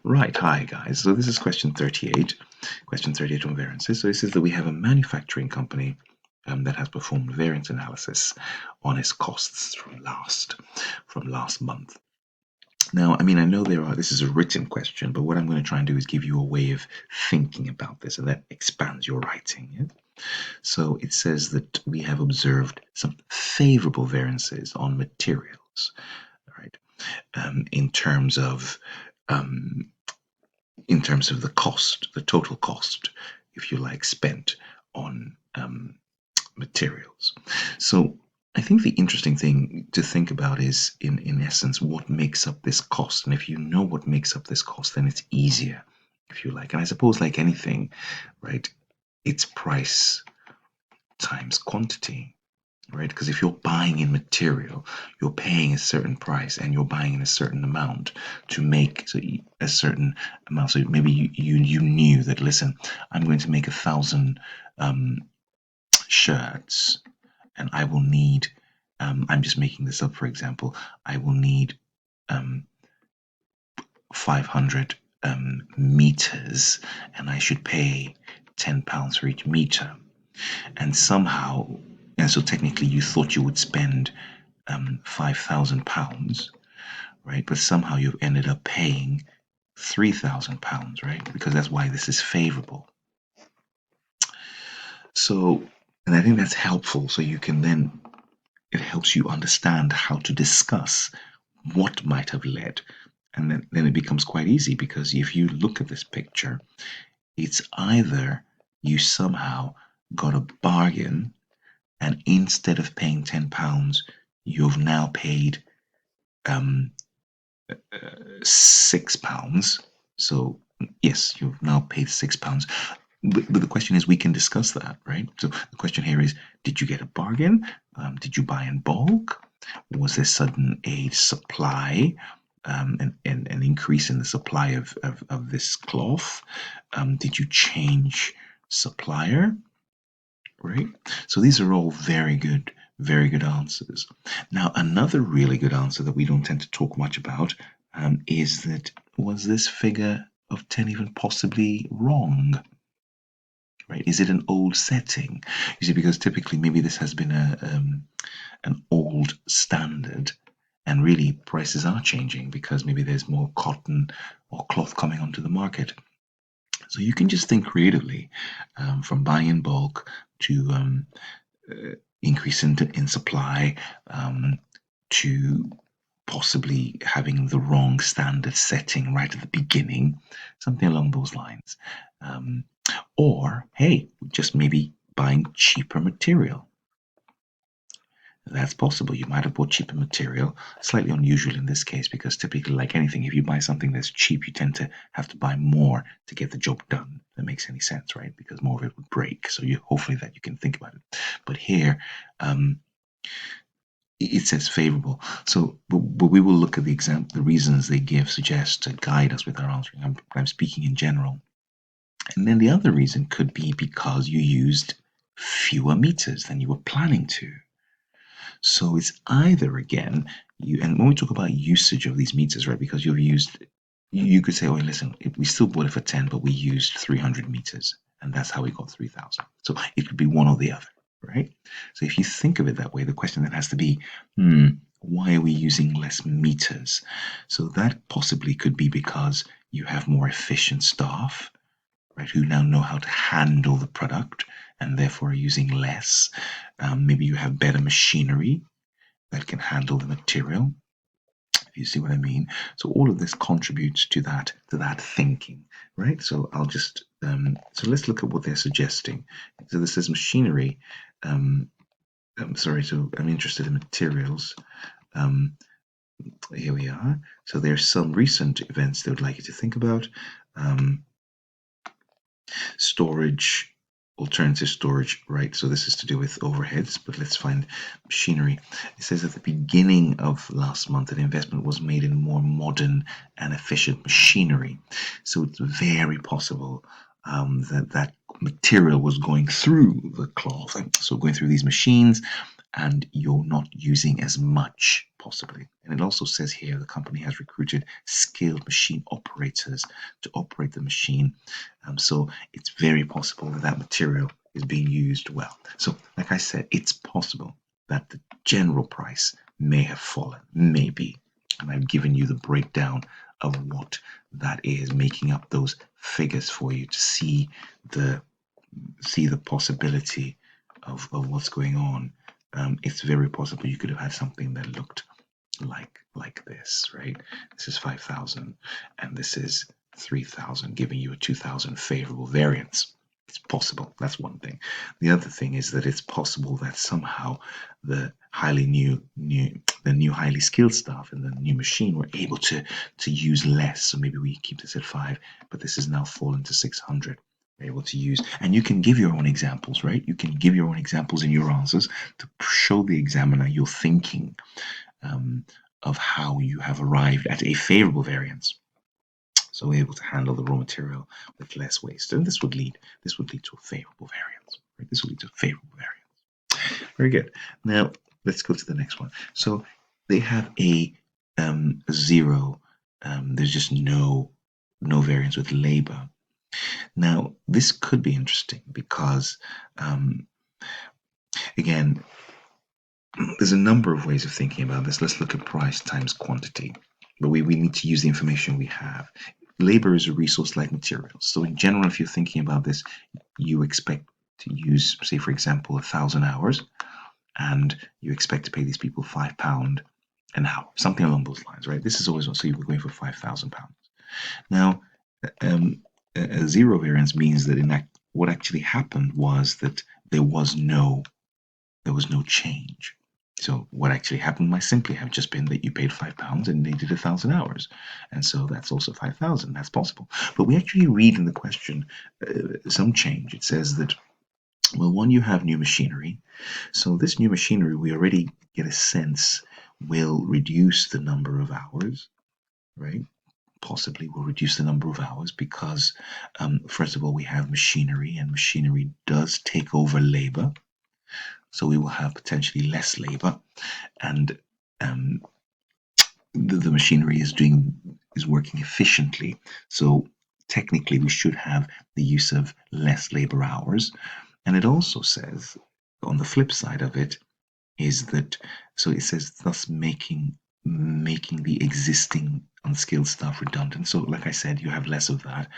Right, hi guys. So this is question 38. Question 38 on variances. So it says that we have a manufacturing company that has performed variance analysis on its costs from last month. Now, I mean, I know this is a written question, but what I'm going to try and do is give you a way of thinking about this, and that expands your writing. Yeah? So it says that we have observed some favorable variances on materials, right? In terms of the cost, the total cost, if you like, spent on materials. So I think the interesting thing to think about is, in essence, what makes up this cost. And if you know what makes up this cost, then it's easier, if you like. And I suppose, like anything, right, it's price times quantity. Right? Because if you're buying in material, you're paying a certain price and you're buying in a certain amount to make a certain amount. So maybe you knew that, listen, I'm going to make 1,000 shirts, and I will need, I'm just making this up, for example, I will need 500 meters, and I should pay £10 for each meter. And so technically you thought you would spend £5,000, right? But somehow you've ended up paying £3,000, right? Because that's why this is favorable. So, and I think that's helpful. So you can then, it helps you understand how to discuss what might have led. And then it becomes quite easy, because if you look at this picture, it's either you somehow got a bargain, and instead of paying £10, you've now paid £6. So yes, you've now paid £6. But the question is, we can discuss that, right? So the question here is, did you get a bargain? Did you buy in bulk? Was there sudden a supply, an increase in the supply of this cloth? Did you change supplier? Right? So these are all very good answers. Now, another really good answer that we don't tend to talk much about is that, was this figure of 10 even possibly wrong? Right? Is it an old setting? You see, because typically maybe this has been an old standard, and really prices are changing because maybe there's more cotton or cloth coming onto the market. So you can just think creatively, from buying in bulk to increase in supply, to possibly having the wrong standard setting right at the beginning, something along those lines. Or, hey, just maybe buying cheaper material. That's possible. You might have bought cheaper material, slightly unusual in this case, because typically, like anything, if you buy something that's cheap, you tend to have to buy more to get the job done. That makes any sense, right? Because more of it would break. So hopefully that you can think about it. But here, it says favorable. So, but we will look at the reasons they give, suggest, to guide us with our answering. I'm speaking in general. And then the other reason could be because you used fewer meters than you were planning to. So it's either, again, and when we talk about usage of these meters, right, because you could say, oh, listen, we still bought it for 10, but we used 300 meters, and that's how we got 3,000. So it could be one or the other, right? So if you think of it that way, the question then has to be, why are we using less meters? So that possibly could be because you have more efficient staff, right, who now know how to handle the product and therefore are using less. Maybe you have better machinery that can handle the material. You see what I mean? So all of this contributes to that thinking, right? So I'll just so let's look at what they're suggesting. So this is machinery. So I'm interested in materials. Here we are. So there's some recent events they would like you to think about. Storage, alternative storage, right? So this is to do with overheads, but let's find machinery. It says at the beginning of last month, an investment was made in more modern and efficient machinery. So it's very possible that material was going through the cloth, so going through these machines, and you're not using as much possibly. And it also says here the company has recruited skilled machine operators to operate the machine. So it's very possible that that material is being used well. So like I said, it's possible that the general price may have fallen, maybe. And I've given you the breakdown of what that is, making up those figures for you to see the possibility of what's going on. It's very possible you could have had something that looked like this, right? This is 5,000 and this is 3,000, giving you a 2,000 favorable variance. It's possible. That's one thing. The other thing is that it's possible that somehow the new highly skilled staff in the new machine were able to use less. So maybe we keep this at 5, but this has now fallen to 600. We're able to use, and you can give your own examples, right? You can give your own examples in your answers to show the examiner your thinking of how you have arrived at a favorable variance. So we're able to handle the raw material with less waste, and this would lead to a favorable variance. Right? This would lead to a favorable variance. Very good. Now let's go to the next one. So they have a 0. There's just no variance with labor. Now this could be interesting because again, there's a number of ways of thinking about this. Let's look at price times quantity, but we need to use the information we have. Labor is a resource like materials. So in general, if you're thinking about this, you expect to use, say, for example, 1,000 hours, and you expect to pay these people £5 an hour, something along those lines, right? This is always, so you're going for £5,000. Now, a 0 variance means that what actually happened was that there was no change. So what actually happened might simply have just been that you paid £5 and they did 1,000 hours. And so that's also 5,000. That's possible. But we actually read in the question some change. It says that, well, one, you have new machinery. So this new machinery, we already get a sense, will reduce the number of hours, right? Possibly will reduce the number of hours because, first of all, we have machinery, and machinery does take over labor. So we will have potentially less labor, and the machinery is working efficiently. So technically, we should have the use of less labor hours. And it also says, on the flip side of it, is that, so it says thus making the existing unskilled staff redundant. So like I said, you have less of that.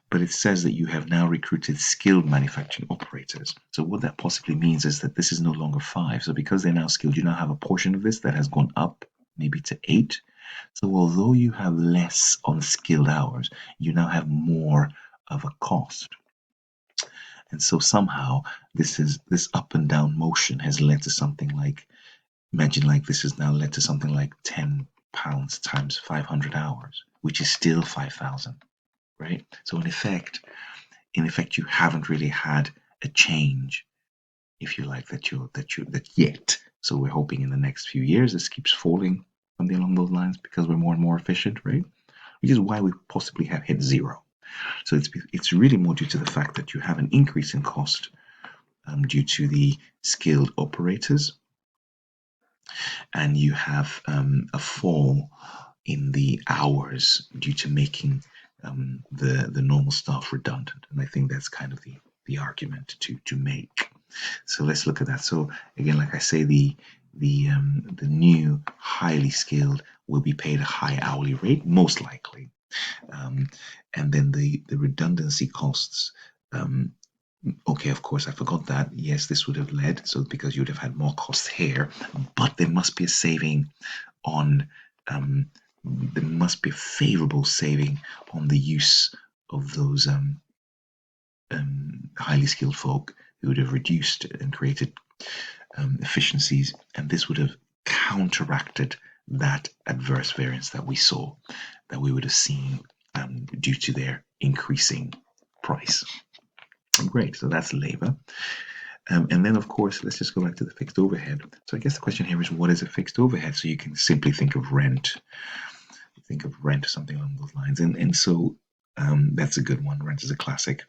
But it says that you have now recruited skilled manufacturing operators. So what that possibly means is that this is no longer 5. So because they're now skilled, you now have a portion of this that has gone up maybe to 8. So although you have less unskilled hours, you now have more of a cost. And so somehow this up and down motion has led to something like, imagine like this has now led to something like £10 times 500 hours, which is still 5,000. Right? So in effect, you haven't really had a change, if you like, that yet. So we're hoping in the next few years this keeps falling, something along those lines, because we're more and more efficient, right? Which is why we possibly have hit 0. So it's really more due to the fact that you have an increase in cost due to the skilled operators, and you have a fall in the hours due to making the normal staff redundant. And I think that's kind of the argument to make. So let's look at that. So again, like I say, the new highly skilled will be paid a high hourly rate, most likely. And then the redundancy costs, okay, of course, I forgot that. Yes, this would have led, so because you would have had more costs here, but there must be a saving on, there must be a favorable saving on the use of those highly skilled folk who would have reduced and created efficiencies, and this would have counteracted that adverse variance that we saw, that we would have seen due to their increasing price. Great, so that's labor. And then, of course, let's just go back to the fixed overhead. So I guess the question here is, what is a fixed overhead? So you can simply think of rent. Think of rent or something along those lines. And so That's a good one. Rent is a classic.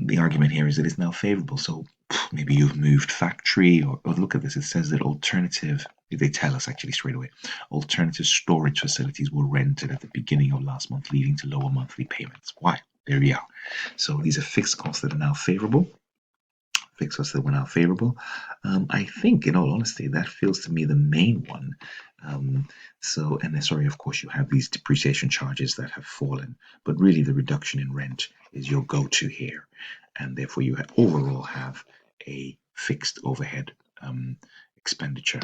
The argument here is that it's now favorable. So maybe you've moved factory, or look at this. It says that alternative, they tell us actually straight away, alternative storage facilities were rented at the beginning of last month, leading to lower monthly payments. Why? There we are. So these are fixed costs that are now favorable. Fixed costs that were now favorable. I think, in all honesty, that feels to me the main one. And then, sorry, of course, you have these depreciation charges that have fallen, but really the reduction in rent is your go-to here, and therefore you overall have a fixed overhead expenditure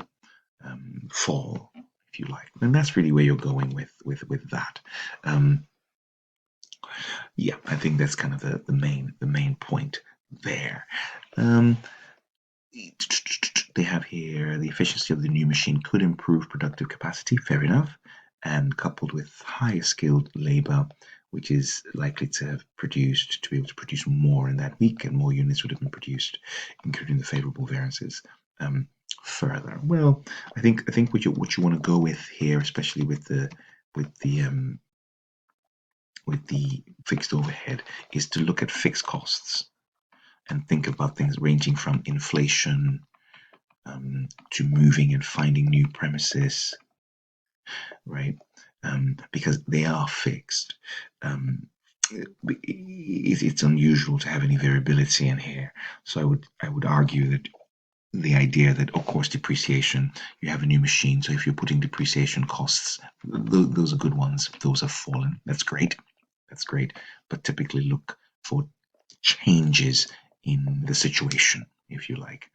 fall, if you like, and that's really where you're going with that. Yeah, I think that's kind of the main point there. They have here the efficiency of the new machine could improve productive capacity, fair enough, and coupled with higher skilled labor, which is likely to be able to produce more in that week, and more units would have been produced, including the favorable variances. Further, well, I think what you want to go with here, especially with the fixed overhead, is to look at fixed costs and think about things ranging from inflation to moving and finding new premises, right? Because they are fixed. It's unusual to have any variability in here. So I would argue that the idea that, of course, depreciation, you have a new machine, so if you're putting depreciation costs, those are good ones. Those have fallen. That's great. But typically look for changes in the situation, if you like.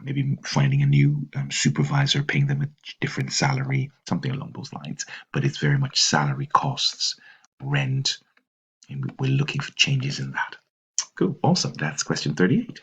Maybe finding a new supervisor, paying them a different salary, something along those lines. But it's very much salary costs, rent, and we're looking for changes in that. Cool, awesome. That's question 38.